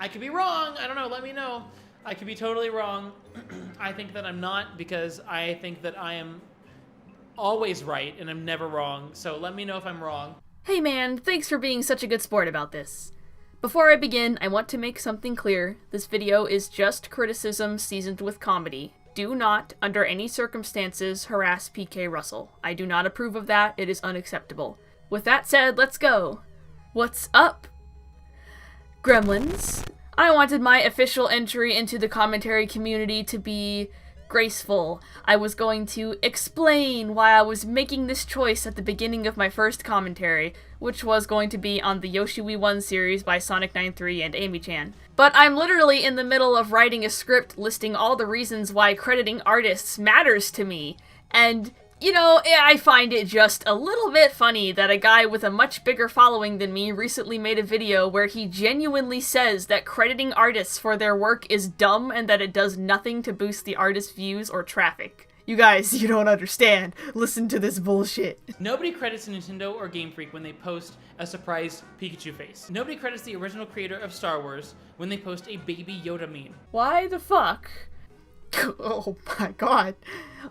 I could be wrong. I don't know. Let me know. I could be totally wrong. I think that I'm not, because I think that I am always right and I'm never wrong. So let me know if I'm wrong. Hey man, thanks for being such a good sport about this. Before I begin, I want to make something clear. This video is just criticism seasoned with comedy. Do not, under any circumstances, harass Pkrussl. I do not approve of that. It is unacceptable. With that said, let's go. What's up, Gremlins? I wanted my official entry into the commentary community to be graceful. I was going to explain why I was making this choice at the beginning of my first commentary, which was going to be on the Yoshi We Won series by Sonic93 and Amy-chan. But I'm literally in the middle of writing a script listing all the reasons why crediting artists matters to me, and you know, I find it just a little bit funny that a guy with a much bigger following than me recently made a video where he genuinely says that crediting artists for their work is dumb and that it does nothing to boost the artist's views or traffic. You guys, you don't understand. Listen to this bullshit. Nobody credits Nintendo or Game Freak when they post a surprised Pikachu face. Nobody credits the original creator of Star Wars when they post a Baby Yoda meme. Why the fuck? Oh my god.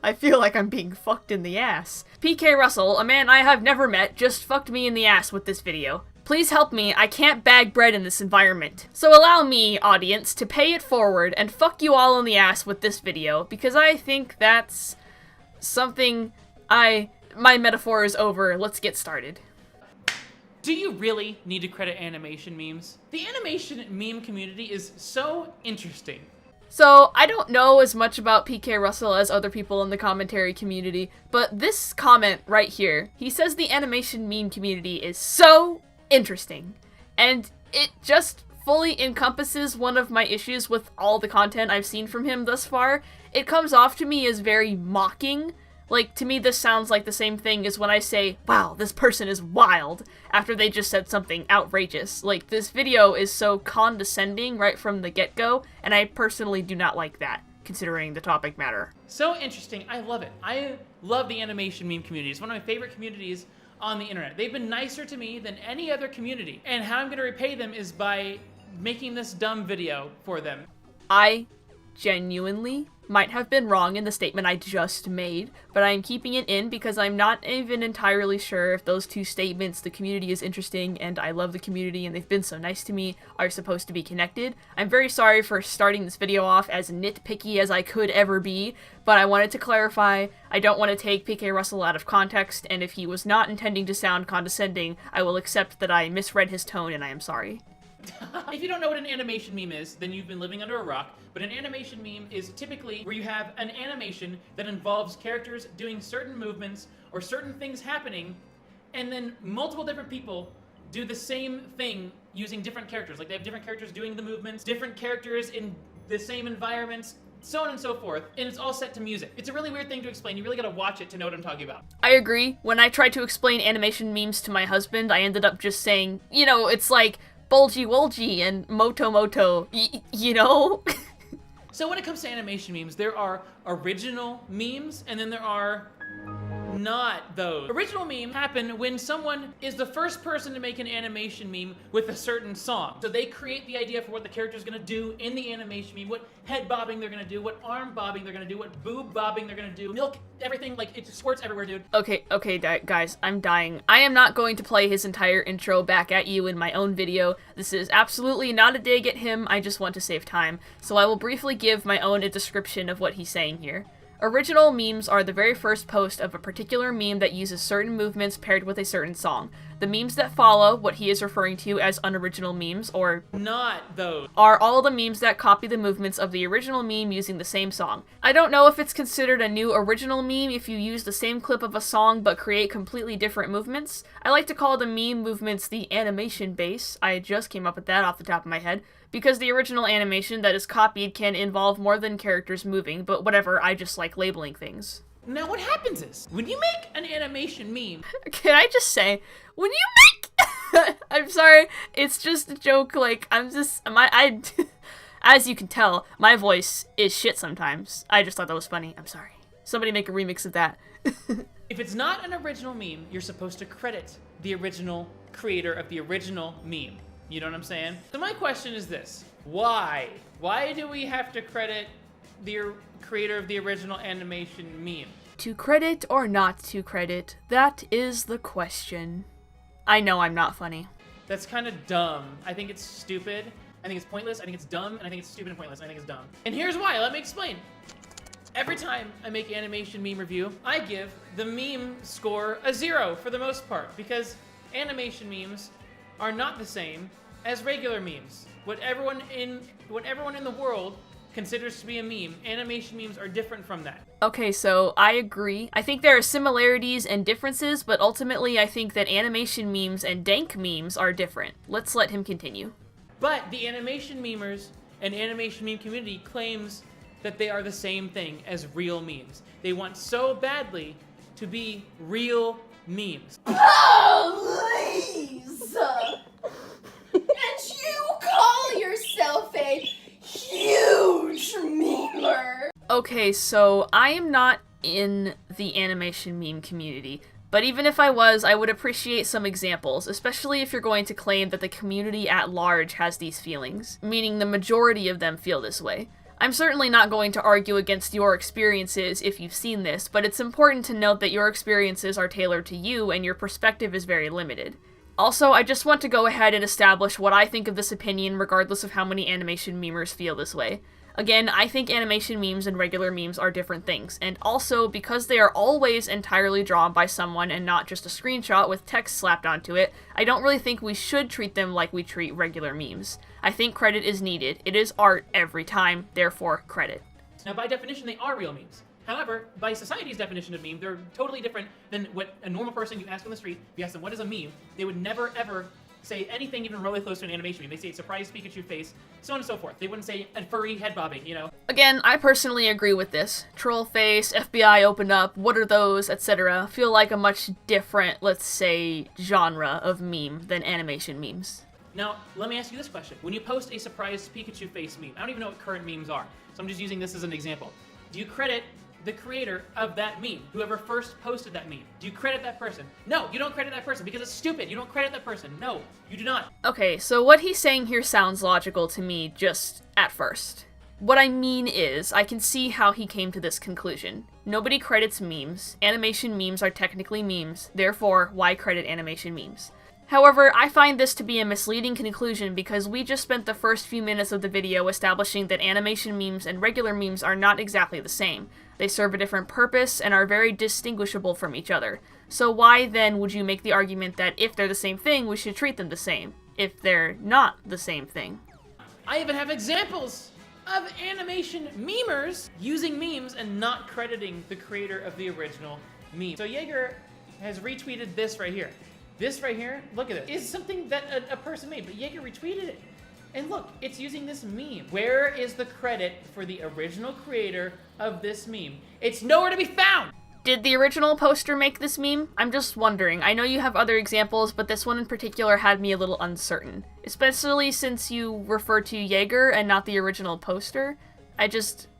I feel like I'm being fucked in the ass. Pkrussl, a man I have never met, just fucked me in the ass with this video. Please help me, I can't bag bread in this environment. So allow me, audience, to pay it forward and fuck you all in the ass with this video, because I think that's something my metaphor is over. Let's get started. Do you really need to credit animation memes? The animation meme community is so interesting. So, I don't know as much about Pkrussl as other people in the commentary community, but this comment right here, he says the animation meme community is so interesting, and it just fully encompasses one of my issues with all the content I've seen from him thus far. It comes off to me as very mocking. Like, to me this sounds like the same thing as when I say, wow, this person is wild, after they just said something outrageous. Like, this video is so condescending right from the get-go, and I personally do not like that, considering the topic matter. So interesting. I love it. I love the animation meme community. It's one of my favorite communities on the internet. They've been nicer to me than any other community, and how I'm going to repay them is by making this dumb video for them. I genuinely might have been wrong in the statement I just made, but I'm keeping it in because I'm not even entirely sure if those two statements, the community is interesting and I love the community and they've been so nice to me, are supposed to be connected. I'm very sorry for starting this video off as nitpicky as I could ever be, but I wanted to clarify, I don't want to take Pkrussl out of context, and if he was not intending to sound condescending, I will accept that I misread his tone and I am sorry. If you don't know what an animation meme is, then you've been living under a rock, but an animation meme is typically where you have an animation that involves characters doing certain movements or certain things happening, and then multiple different people do the same thing using different characters. Like, they have different characters doing the movements, different characters in the same environments, so on and so forth, and it's all set to music. It's a really weird thing to explain. You really gotta watch it to know what I'm talking about. I agree. When I tried to explain animation memes to my husband, I ended up just saying, you know, it's like Bulgy Wolgy and Moto Moto, you know? So when it comes to animation memes, there are original memes, and then there are not those. Original memes happen when someone is the first person to make an animation meme with a certain song. So they create the idea for what the character's gonna do in the animation meme, what head bobbing they're gonna do, what arm bobbing they're gonna do, what boob bobbing they're gonna do, milk, everything, like, it squirts everywhere, dude. Okay, guys, I'm dying. I am not going to play his entire intro back at you in my own video. This is absolutely not a dig at him, I just want to save time. So I will briefly give my own description of what he's saying here. Original memes are the very first post of a particular meme that uses certain movements paired with a certain song. The memes that follow, what he is referring to as unoriginal memes, or not those, are all the memes that copy the movements of the original meme using the same song. I don't know if it's considered a new original meme if you use the same clip of a song but create completely different movements. I like to call the meme movements the animation base. I just came up with that off the top of my head, because the original animation that is copied can involve more than characters moving, but whatever, I just like labeling things. Now what happens is, when you make an animation meme... Can I just say, when you make... I'm sorry, it's just a joke, like, as you can tell, my voice is shit sometimes. I just thought that was funny, I'm sorry. Somebody make a remix of that. If it's not an original meme, you're supposed to credit the original creator of the original meme. You know what I'm saying? So my question is this. Why? Why do we have to credit the creator of the original animation meme? To credit or not to credit, that is the question. I know I'm not funny. That's kind of dumb. I think it's stupid. I think it's pointless. I think it's dumb. And I think it's stupid and pointless. I think it's dumb. And here's why. Let me explain. Every time I make animation meme review, I give the meme score a 0 for the most part, because animation memes are not the same as regular memes. What everyone in the world considers to be a meme, animation memes are different from that. Okay, so I agree. I think there are similarities and differences, but ultimately I think that animation memes and dank memes are different. Let's let him continue. But the animation memers and animation meme community claims that they are the same thing as real memes. They want so badly to be real memes. Please! And you call yourself a huge memer! Okay, so I am not in the animation meme community, but even if I was, I would appreciate some examples, especially if you're going to claim that the community at large has these feelings, meaning the majority of them feel this way. I'm certainly not going to argue against your experiences if you've seen this, but it's important to note that your experiences are tailored to you and your perspective is very limited. Also, I just want to go ahead and establish what I think of this opinion regardless of how many animation memers feel this way. Again, I think animation memes and regular memes are different things, and also, because they are always entirely drawn by someone and not just a screenshot with text slapped onto it, I don't really think we should treat them like we treat regular memes. I think credit is needed. It is art every time, therefore credit. Now, by definition, they are real memes. However, by society's definition of meme, they're totally different than what a normal person you ask on the street. If you ask them what is a meme, they would never ever say anything even really close to an animation meme. They say surprise Pikachu face, so on and so forth. They wouldn't say a furry head bobbing, you know? Again, I personally agree with this. Troll face, FBI open up, what are those, etc. feel like a much different, let's say, genre of meme than animation memes. Now, let me ask you this question. When you post a surprise Pikachu face meme, I don't even know what current memes are, so I'm just using this as an example. Do you credit the creator of that meme, whoever first posted that meme? Do you credit that person? No, you don't credit that person because it's stupid. You don't credit that person. No, you do not. Okay, so what he's saying here sounds logical to me just at first. What I mean is, I can see how he came to this conclusion. Nobody credits memes. Animation memes are technically memes, therefore, why credit animation memes? However, I find this to be a misleading conclusion because we just spent the first few minutes of the video establishing that animation memes and regular memes are not exactly the same. They serve a different purpose and are very distinguishable from each other. So why then would you make the argument that if they're the same thing, we should treat them the same, if they're not the same thing? I even have examples of animation memers using memes and not crediting the creator of the original meme. So Jaeger has retweeted this right here. This right here, look at it, is something that a person made, but Jaeger retweeted it. And look, it's using this meme. Where is the credit for the original creator of this meme? It's nowhere to be found! Did the original poster make this meme? I'm just wondering. I know you have other examples, but this one in particular had me a little uncertain. Especially since you refer to Jaeger and not the original poster.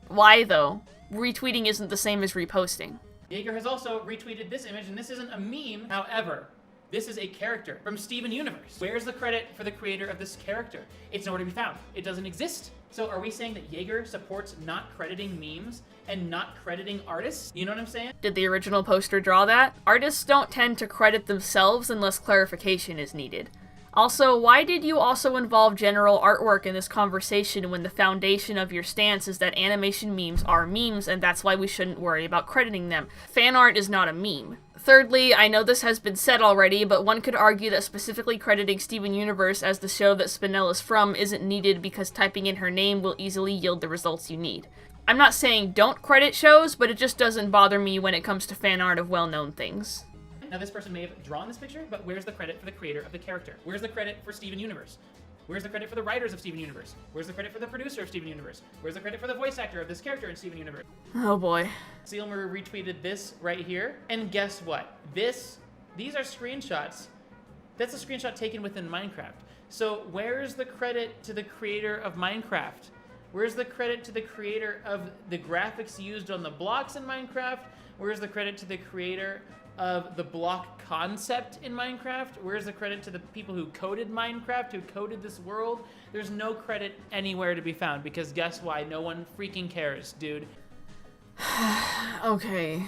Why though? Retweeting isn't the same as reposting. Jaeger has also retweeted this image, and this isn't a meme, however. This is a character from Steven Universe. Where's the credit for the creator of this character? It's nowhere to be found. It doesn't exist. So are we saying that Jaeger supports not crediting memes and not crediting artists? You know what I'm saying? Did the original poster draw that? Artists don't tend to credit themselves unless clarification is needed. Also, why did you also involve general artwork in this conversation when the foundation of your stance is that animation memes are memes and that's why we shouldn't worry about crediting them? Fan art is not a meme. Thirdly, I know this has been said already, but one could argue that specifically crediting Steven Universe as the show that Spinell is from isn't needed because typing in her name will easily yield the results you need. I'm not saying don't credit shows, but it just doesn't bother me when it comes to fan art of well-known things. Now this person may have drawn this picture, but where's the credit for the creator of the character? Where's the credit for Steven Universe? Where's the credit for the writers of Steven Universe? Where's the credit for the producer of Steven Universe? Where's the credit for the voice actor of this character in Steven Universe? Oh boy. Sealmer retweeted this right here, and guess what? These are screenshots. That's a screenshot taken within Minecraft. So where's the credit to the creator of Minecraft? Where's the credit to the creator of the graphics used on the blocks in Minecraft? Where's the credit to the creator of the block concept in Minecraft? Where's the credit to the people who coded Minecraft, who coded this world? There's no credit anywhere to be found, because guess why? No one freaking cares, dude. Okay.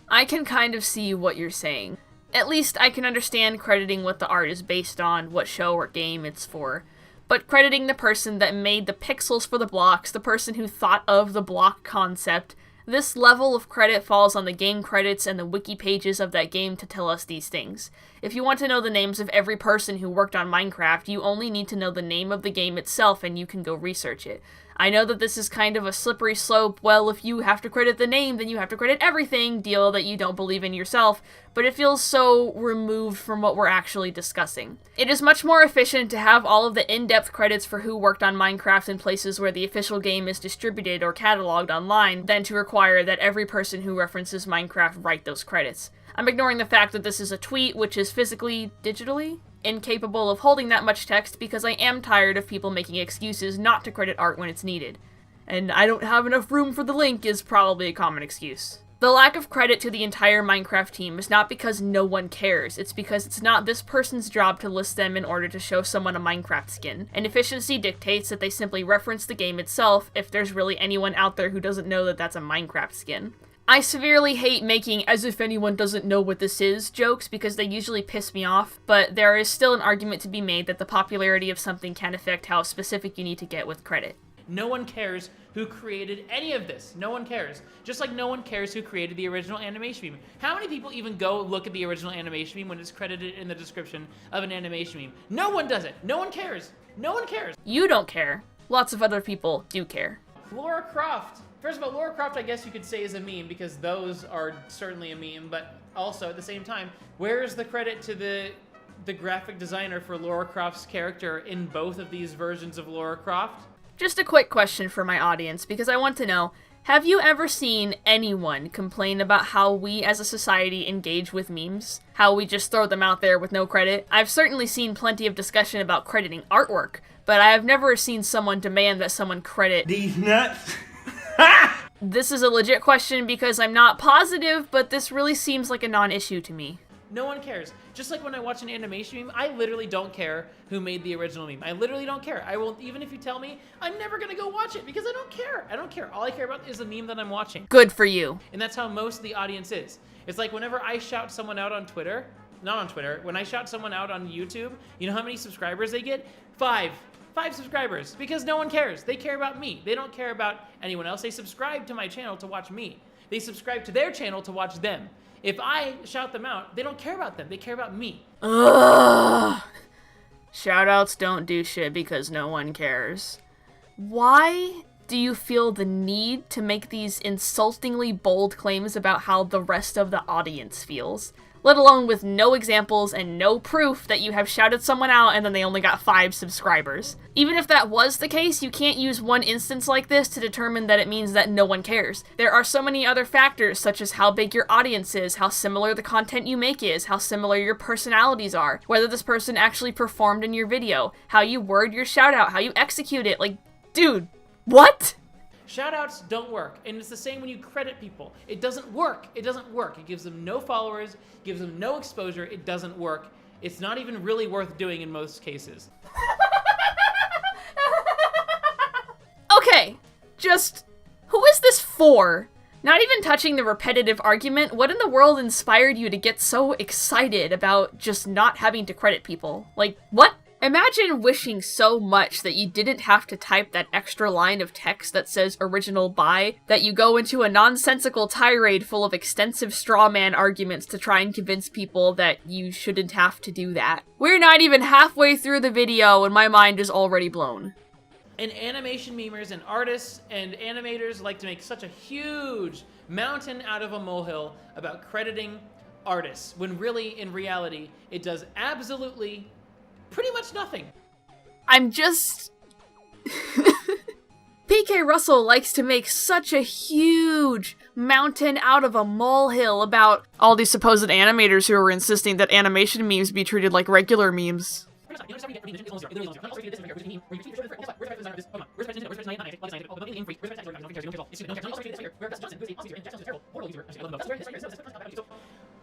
I can kind of see what you're saying. At least I can understand crediting what the art is based on, what show or game it's for. But crediting the person that made the pixels for the blocks, the person who thought of the block concept, this level of credit falls on the game credits and the wiki pages of that game to tell us these things. If you want to know the names of every person who worked on Minecraft, you only need to know the name of the game itself and you can go research it. I know that this is kind of a slippery slope, well, if you have to credit the name, then you have to credit everything deal that you don't believe in yourself, but it feels so removed from what we're actually discussing. It is much more efficient to have all of the in-depth credits for who worked on Minecraft in places where the official game is distributed or cataloged online than to require that every person who references Minecraft write those credits. I'm ignoring the fact that this is a tweet, which is physically, digitally, incapable of holding that much text because I am tired of people making excuses not to credit art when it's needed. And I don't have enough room for the link is probably a common excuse. The lack of credit to the entire Minecraft team is not because no one cares, it's because it's not this person's job to list them in order to show someone a Minecraft skin, and efficiency dictates that they simply reference the game itself if there's really anyone out there who doesn't know that that's a Minecraft skin. I severely hate making as if anyone doesn't know what this is jokes because they usually piss me off, but there is still an argument to be made that the popularity of something can affect how specific you need to get with credit. No one cares who created any of this. No one cares. Just like no one cares who created the original animation meme. How many people even go look at the original animation meme when it's credited in the description of an animation meme? No one does it. No one cares. No one cares. You don't care. Lots of other people do care. Lara Croft. First of all, Lara Croft, I guess you could say is a meme because those are certainly a meme, but also at the same time, where is the credit to the graphic designer for Lara Croft's character in both of these versions of Lara Croft? Just a quick question for my audience, because I want to know, have you ever seen anyone complain about how we as a society engage with memes? How we just throw them out there with no credit? I've certainly seen plenty of discussion about crediting artwork, but I have never seen someone demand that someone credit these nuts. This is a legit question because I'm not positive, but this really seems like a non-issue to me. No one cares. Just like when I watch an animation meme, I literally don't care who made the original meme. I literally don't care. I will, even if you tell me, I'm never gonna go watch it because I don't care. I don't care. All I care about is the meme that I'm watching. Good for you. And that's how most of the audience is. It's like whenever I shout someone out on Twitter, not on Twitter, when I shout someone out on YouTube, you know how many subscribers they get? 5 subscribers, because no one cares. They care about me. They don't care about anyone else. They subscribe to my channel to watch me. They subscribe to their channel to watch them. If I shout them out, they don't care about them. They care about me. Ugh. Shoutouts don't do shit because no one cares. Why do you feel the need to make these insultingly bold claims about how the rest of the audience feels? Let alone with no examples and no proof that you have shouted someone out and then they only got 5 subscribers. Even if that was the case, you can't use one instance like this to determine that it means that no one cares. There are so many other factors, such as how big your audience is, how similar the content you make is, how similar your personalities are, whether this person actually performed in your video, how you word your shout out, how you execute it. Like, dude, what? Shoutouts don't work, and it's the same when you credit people. It doesn't work. It doesn't work. It gives them no followers, gives them no exposure. It doesn't work. It's not even really worth doing in most cases. Okay, just who is this for? Not even touching the repetitive argument, what in the world inspired you to get so excited about just not having to credit people? Like, what? Imagine wishing so much that you didn't have to type that extra line of text that says original by, that you go into a nonsensical tirade full of extensive straw man arguments to try and convince people that you shouldn't have to do that. We're not even halfway through the video and my mind is already blown. And animation memers and artists and animators like to make such a huge mountain out of a molehill about crediting artists, when really, in reality, it does absolutely pretty much nothing. I'm just... Pkrussl likes to make such a huge mountain out of a molehill about all these supposed animators who are insisting that animation memes be treated like regular memes.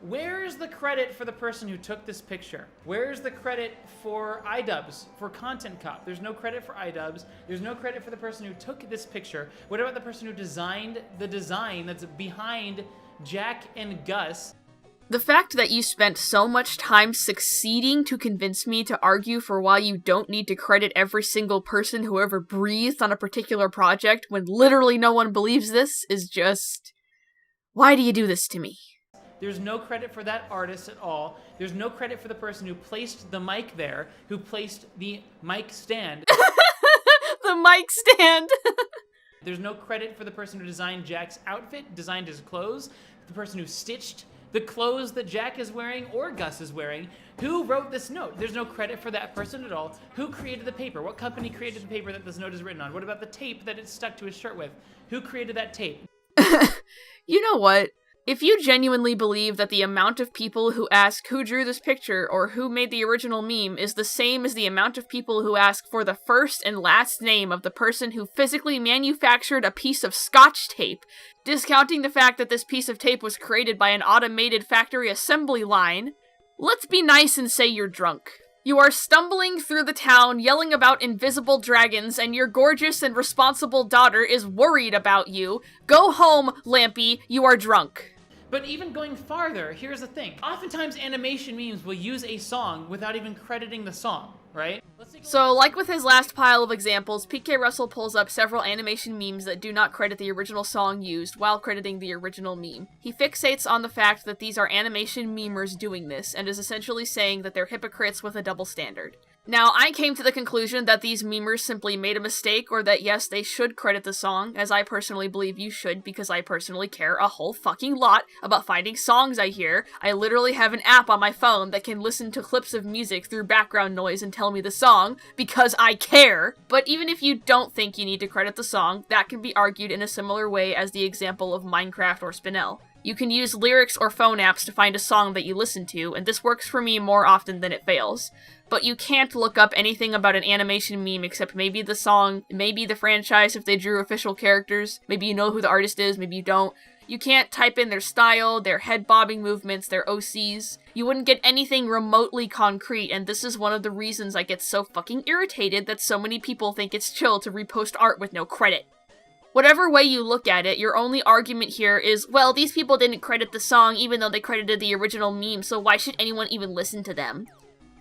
Where's the credit for the person who took this picture? Where's the credit for iDubbbz, for Content Cop? There's no credit for iDubbbz. There's no credit for the person who took this picture. What about the person who designed the design that's behind Jack and Gus? The fact that you spent so much time succeeding to convince me to argue for why you don't need to credit every single person who ever breathed on a particular project when literally no one believes this is just... Why do you do this to me? There's no credit for that artist at all. There's no credit for the person who placed the mic there, who placed the mic stand. The mic stand! There's no credit for the person who designed Jack's outfit, designed his clothes, the person who stitched the clothes that Jack is wearing or Gus is wearing. Who wrote this note? There's no credit for that person at all. Who created the paper? What company created the paper that this note is written on? What about the tape that it's stuck to his shirt with? Who created that tape? You know what? If you genuinely believe that the amount of people who ask who drew this picture or who made the original meme is the same as the amount of people who ask for the first and last name of the person who physically manufactured a piece of Scotch tape, discounting the fact that this piece of tape was created by an automated factory assembly line, let's be nice and say you're drunk. You are stumbling through the town yelling about invisible dragons, and your gorgeous and responsible daughter is worried about you. Go home, Lampy, you are drunk. But even going farther, here's the thing. Oftentimes animation memes will use a song without even crediting the song, right? So, like with his last pile of examples, Pkrussl pulls up several animation memes that do not credit the original song used while crediting the original meme. He fixates on the fact that these are animation memers doing this, and is essentially saying that they're hypocrites with a double standard. Now, I came to the conclusion that these memers simply made a mistake, or that yes, they should credit the song, as I personally believe you should, because I personally care a whole fucking lot about finding songs I hear. I literally have an app on my phone that can listen to clips of music through background noise and tell me the song, because I care. But even if you don't think you need to credit the song, that can be argued in a similar way as the example of Minecraft or Spinel. You can use lyrics or phone apps to find a song that you listen to, and this works for me more often than it fails. But you can't look up anything about an animation meme except maybe the song, maybe the franchise if they drew official characters, maybe you know who the artist is, maybe you don't. You can't type in their style, their head bobbing movements, their OCs. You wouldn't get anything remotely concrete, and this is one of the reasons I get so fucking irritated that so many people think it's chill to repost art with no credit. Whatever way you look at it, your only argument here is, well, these people didn't credit the song even though they credited the original meme, so why should anyone even listen to them?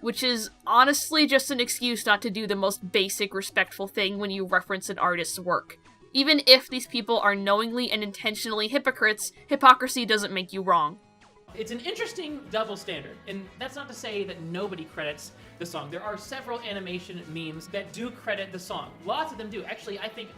Which is honestly just an excuse not to do the most basic, respectful thing when you reference an artist's work. Even if these people are knowingly and intentionally hypocrites, hypocrisy doesn't make you wrong. It's an interesting double standard, and that's not to say that nobody credits the song. There are several animation memes that do credit the song. Lots of them do. Actually, I think...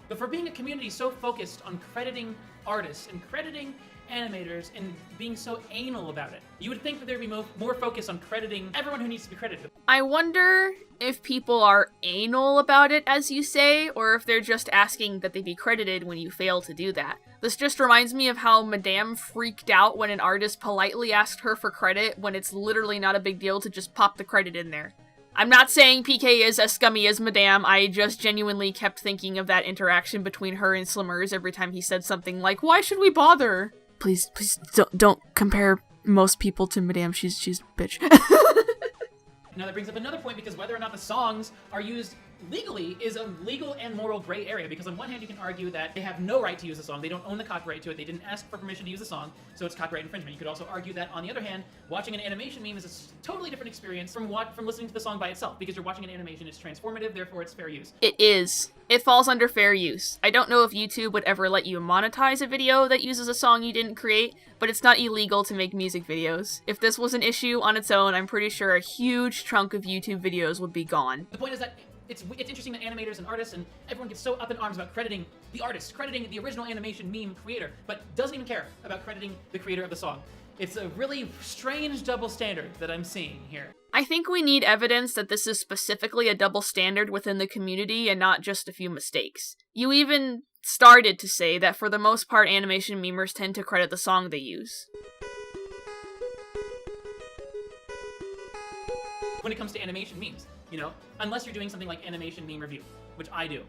But for being a community so focused on crediting artists and crediting animators and being so anal about it, you would think that there'd be more focus on crediting everyone who needs to be credited. I wonder if people are anal about it, as you say, or if they're just asking that they be credited when you fail to do that. This just reminds me of how Madame freaked out when an artist politely asked her for credit when it's literally not a big deal to just pop the credit in there. I'm not saying PK is as scummy as Madame, I just genuinely kept thinking of that interaction between her and Slimmers every time he said something like, "Why should we bother?" Please don't compare most people to Madame, she's a bitch. Now that brings up another point, because whether or not the songs are used legally is a legal and moral gray area, because on one hand you can argue that they have no right to use the song, they don't own the copyright to it, they didn't ask for permission to use the song, so it's copyright infringement. You could also argue that, on the other hand, watching an animation meme is a totally different experience from listening to the song by itself, because you're watching an animation, it's transformative, therefore it's fair use. It is. It falls under fair use. I don't know if YouTube would ever let you monetize a video that uses a song you didn't create, but it's not illegal to make music videos. If this was an issue on its own, I'm pretty sure a huge chunk of YouTube videos would be gone. The point is that it's interesting that animators and artists and everyone gets so up in arms about crediting the artist, crediting the original animation meme creator, but doesn't even care about crediting the creator of the song. It's a really strange double standard that I'm seeing here. I think we need evidence that this is specifically a double standard within the community and not just a few mistakes. You even started to say that for the most part animation memers tend to credit the song they use. When it comes to animation memes, you know, unless you're doing something like animation meme review, which I do.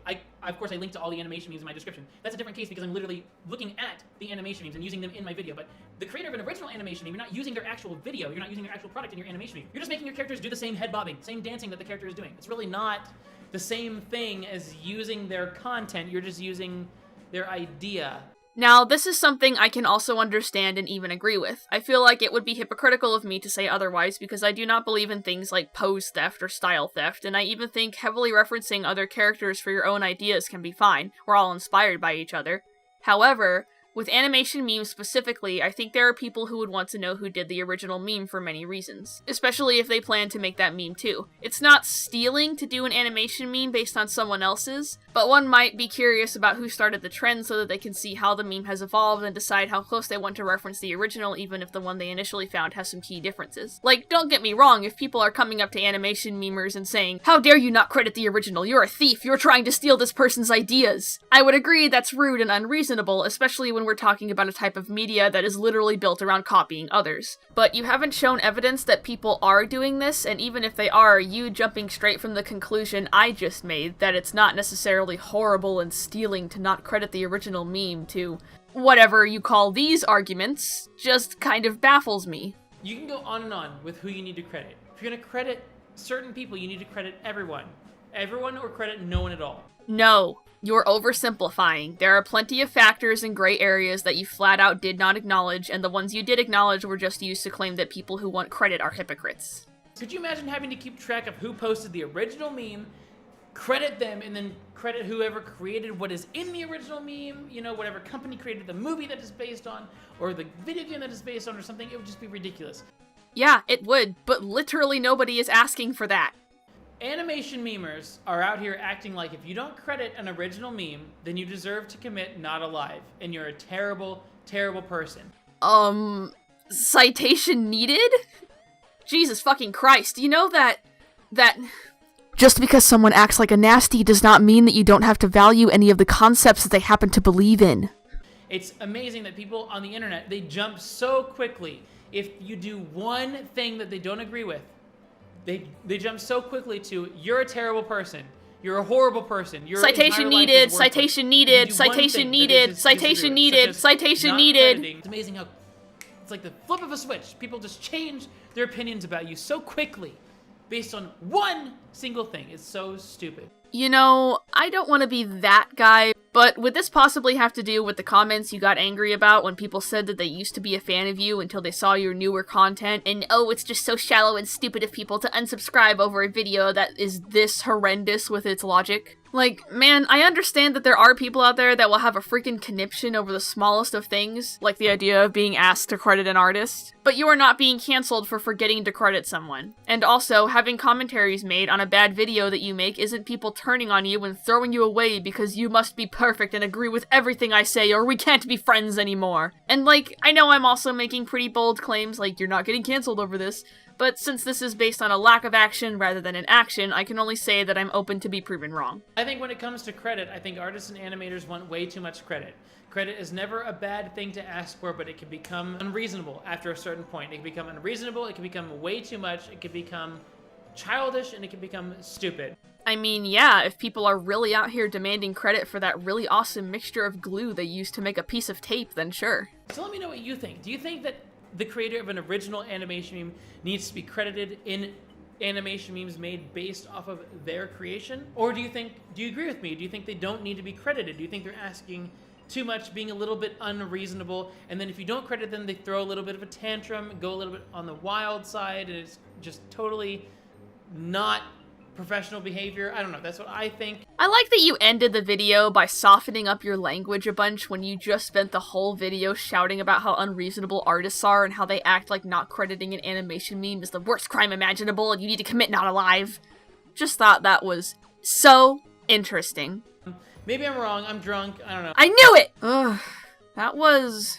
Of course, I link to all the animation memes in my description. That's a different case because I'm literally looking at the animation memes and using them in my video. But the creator of an original animation meme, you're not using their actual video. You're not using their actual product in your animation meme. You're just making your characters do the same head bobbing, same dancing that the character is doing. It's really not the same thing as using their content. You're just using their idea. Now, this is something I can also understand and even agree with. I feel like it would be hypocritical of me to say otherwise because I do not believe in things like pose theft or style theft, and I even think heavily referencing other characters for your own ideas can be fine. We're all inspired by each other. However, with animation memes specifically, I think there are people who would want to know who did the original meme for many reasons, especially if they plan to make that meme too. It's not stealing to do an animation meme based on someone else's, but one might be curious about who started the trend so that they can see how the meme has evolved and decide how close they want to reference the original, even if the one they initially found has some key differences. Like, don't get me wrong, if people are coming up to animation memers and saying, "How dare you not credit the original, you're a thief, you're trying to steal this person's ideas," I would agree that's rude and unreasonable, especially when we're talking about a type of media that is literally built around copying others. But you haven't shown evidence that people are doing this, and even if they are, you jumping straight from the conclusion I just made that it's not necessarily horrible and stealing to not credit the original meme to whatever you call these arguments just kind of baffles me. You can go on and on with who you need to credit. If you're gonna credit certain people, you need to credit everyone. Everyone or credit no one at all. No. You're oversimplifying. There are plenty of factors and gray areas that you flat out did not acknowledge, and the ones you did acknowledge were just used to claim that people who want credit are hypocrites. Could you imagine having to keep track of who posted the original meme, credit them, and then credit whoever created what is in the original meme, you know, whatever company created the movie that it's based on, or the video game that it's based on, or something? It would just be ridiculous. Yeah, it would, but literally nobody is asking for that. Animation memers are out here acting like if you don't credit an original meme, then you deserve to commit not alive, and you're a terrible, terrible person. Citation needed? Jesus fucking Christ, you know that just because someone acts like a nasty does not mean that you don't have to value any of the concepts that they happen to believe in. It's amazing that people on the internet, they jump so quickly. If you do one thing that they don't agree with, they jump so quickly to, you're a terrible person, you're a horrible person, citation needed, citation needed, citation needed, citation needed, citation needed. It's amazing how it's like the flip of a switch. People just change their opinions about you so quickly based on one single thing. It's so stupid. You know, I don't want to be that guy, but would this possibly have to do with the comments you got angry about when people said that they used to be a fan of you until they saw your newer content, and oh, it's just so shallow and stupid of people to unsubscribe over a video that is this horrendous with its logic? Like, man, I understand that there are people out there that will have a freaking conniption over the smallest of things, like the idea of being asked to credit an artist, but you are not being cancelled for forgetting to credit someone. And also, having commentaries made on a bad video that you make isn't people turning on you and throwing you away because you must be perfect and agree with everything I say or we can't be friends anymore. And like, I know I'm also making pretty bold claims like you're not getting cancelled over this, but since this is based on a lack of action rather than an action, I can only say that I'm open to be proven wrong. I think when it comes to credit, I think artists and animators want way too much credit. Credit is never a bad thing to ask for, but it can become unreasonable after a certain point. It can become unreasonable, it can become way too much, it can become childish, and it can become stupid. I mean, yeah, if people are really out here demanding credit for that really awesome mixture of glue they used to make a piece of tape, then sure. So let me know what you think. Do you think that the creator of an original animation meme needs to be credited in animation memes made based off of their creation? Or do you agree with me? Do you think they don't need to be credited? Do you think they're asking too much, being a little bit unreasonable, and then if you don't credit them, they throw a little bit of a tantrum, go a little bit on the wild side, and it's just totally not professional behavior? I don't know, that's what I think. I like that you ended the video by softening up your language a bunch when you just spent the whole video shouting about how unreasonable artists are and how they act like not crediting an animation meme is the worst crime imaginable and you need to commit not alive. Just thought that was so interesting. Maybe I'm wrong, I'm drunk, I don't know. I knew it! Ugh, that was...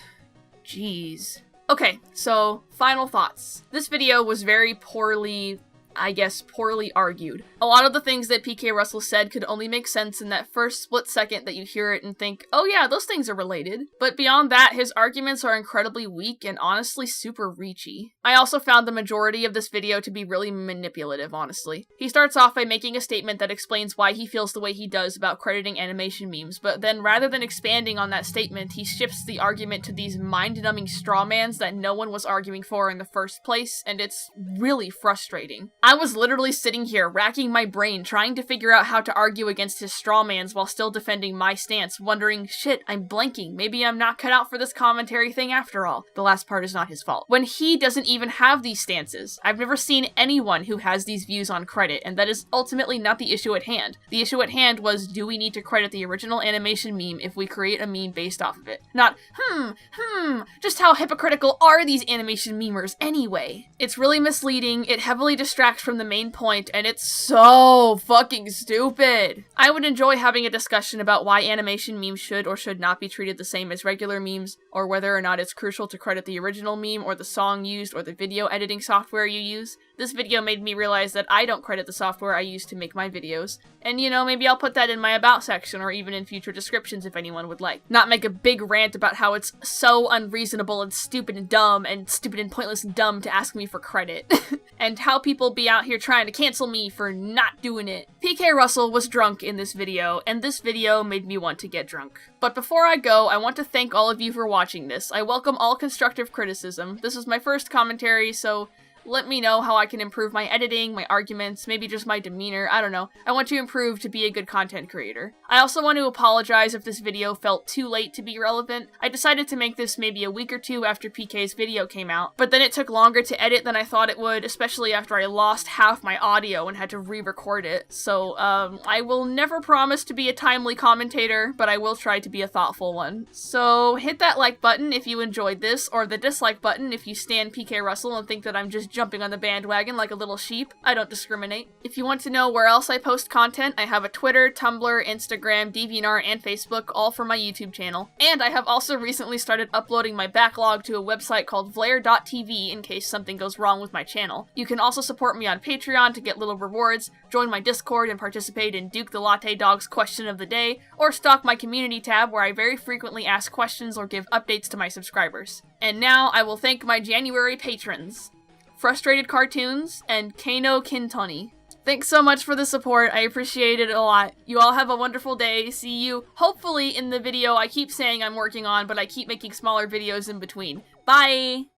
jeez. Okay, so, final thoughts. This video was very poorly I guess, poorly argued. A lot of the things that Pkrussl said could only make sense in that first split second that you hear it and think, oh yeah, those things are related. But beyond that, his arguments are incredibly weak and honestly super reachy. I also found the majority of this video to be really manipulative, honestly. He starts off by making a statement that explains why he feels the way he does about crediting animation memes, but then rather than expanding on that statement, he shifts the argument to these mind-numbing strawmans that no one was arguing for in the first place, and it's really frustrating. I was literally sitting here, racking my brain, trying to figure out how to argue against his strawmans while still defending my stance, wondering, shit, I'm blanking, maybe I'm not cut out for this commentary thing after all. The last part is not his fault. When he doesn't even have these stances. I've never seen anyone who has these views on credit, and that is ultimately not the issue at hand. The issue at hand was, do we need to credit the original animation meme if we create a meme based off of it? Not, just how hypocritical are these animation memers anyway? It's really misleading, it heavily distracts from the main point, and it's so fucking stupid. I would enjoy having a discussion about why animation memes should or should not be treated the same as regular memes, or whether or not it's crucial to credit the original meme or the song used or the video editing software you use. This video made me realize that I don't credit the software I use to make my videos, and you know, maybe I'll put that in my about section or even in future descriptions if anyone would like. Not make a big rant about how it's so unreasonable and stupid and pointless and dumb to ask me for credit. And how people be out here trying to cancel me for not doing it. Pkrussl was drunk in this video, and this video made me want to get drunk. But before I go, I want to thank all of you for watching this. I welcome all constructive criticism. This is my first commentary, so let me know how I can improve my editing, my arguments, maybe just my demeanor, I don't know. I want to improve to be a good content creator. I also want to apologize if this video felt too late to be relevant. I decided to make this maybe a week or two after PK's video came out, but then it took longer to edit than I thought it would, especially after I lost half my audio and had to re-record it. So, I will never promise to be a timely commentator, but I will try to be a thoughtful one. So, hit that like button if you enjoyed this, or the dislike button if you stan Pkrussl and think that I'm just jumping on the bandwagon like a little sheep. I don't discriminate. If you want to know where else I post content, I have a Twitter, Tumblr, Instagram, DeviantArt, and Facebook, all for my YouTube channel. And I have also recently started uploading my backlog to a website called Vlair.tv in case something goes wrong with my channel. You can also support me on Patreon to get little rewards, join my Discord and participate in Duke the Latte Dog's question of the day, or stalk my community tab where I very frequently ask questions or give updates to my subscribers. And now I will thank my January patrons. Frustrated Cartoons, and Kano Kintoni. Thanks so much for the support, I appreciate it a lot. You all have a wonderful day, see you, hopefully, in the video I keep saying I'm working on, but I keep making smaller videos in between. Bye!